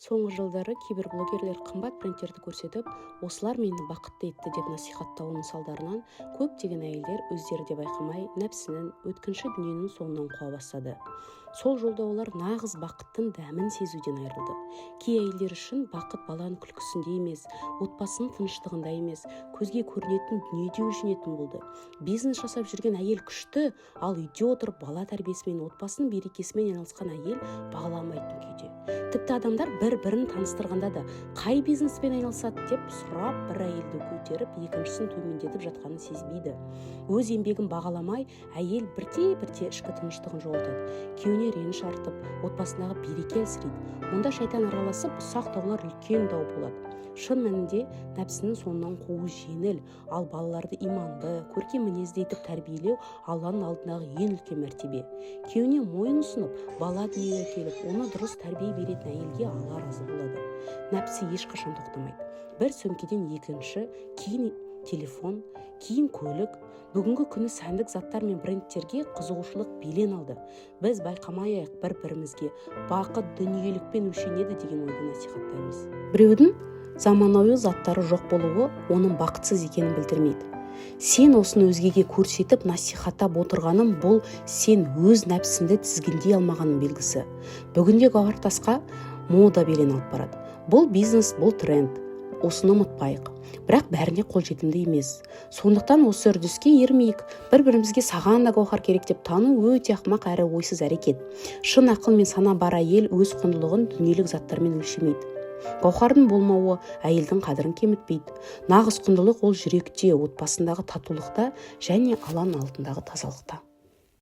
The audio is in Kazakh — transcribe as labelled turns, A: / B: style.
A: Соңғы жылдары кейбір блогерлер қымбат брендтерді көрсетіп, осылар мені бақытты етті деп насихаттауының салдарынан көптеген әйелдер өздері де байқамай нәпсінің, өткінші дүниенің соңынан қуа бастады. Сол жолда олар нағыз бақыттың дәмін сезуден айырылды. Кей әйелдер үшін бақыт баланың күлкісінде емес, отбасының тыныштығында емес, көзге көрінетін дүниеде өлшенетін болды. Бизнес жасап жүрген әйел күшті, ал үйде отырып бала тәрбиесімен, отбасының берекесімен айналысқан әйел бағаламайтын күйде. Тіпті адамдар бір-бірін таныстырғанда да қай бизнеспен айналысады деп сұрап, бір әйелді көтеріп, екіншісін төмендетіп жатқанын сезбейді. Өз еңбегін бағаламай, әйел бірте-бірте ішкі тыныштығын жоғалтады. Күйеуіне реніш артып, отбасындағы береке әлсірейді. Онда шайтан араласып, ұсақ даулар үлкен дау болады. Шын мәнінде нәпсінің соңынан қуу жеңіл, ал балаларды иманды, көркем мінезді етіп тәрбиелеу Алланың алдындағы ең үлкен мәртебе. Күйеуіне мойын ұсынып, бала дүниеге келіп, оны дұрыс тәрбие беретін әйелге Алла разы болады. Нәпсі ешқашан тоқтамайды. Бір сөмкеден екінші, кейін телефон, кейін көлік. Бүгінгі күні сәндік заттар мен брендтерге қызығушылық белең алды. Біз байқамай-ақ бір-бірімізге бақыт дүниелікпен өлшенеді деген ойды насихаттаймыз. Біреудің заманауи заттары жоқ болуы оның бақытсыз екенін білдірмейді. Сен осыны өзгеге көрсетіп насихаттап отырғаның бұл сен өз нәпсіңді тізгіндей алмағаның белгісі. Бүгінде гауһар тасқа мода белең алып барады. Бұл бизнес, бұл тренд. Осыны ұмытпайық. Бірақ бәріне қолжетімді емес. Сондықтан осы үрдіске ермейік. Бір-бірімізге саған да гауһар керек деп тану өте ақымақ әрі ойсыз әрекет. Шын ақыл мен сана бар әйел өз құндылығын дүниелік заттармен өлшемейді. Гауһардың болмауы әйелдің қадірін кемітпейді. Нағыз құндылық ол жүректе, отбасындағы татулықта және Алланың алдындағы тазалықта.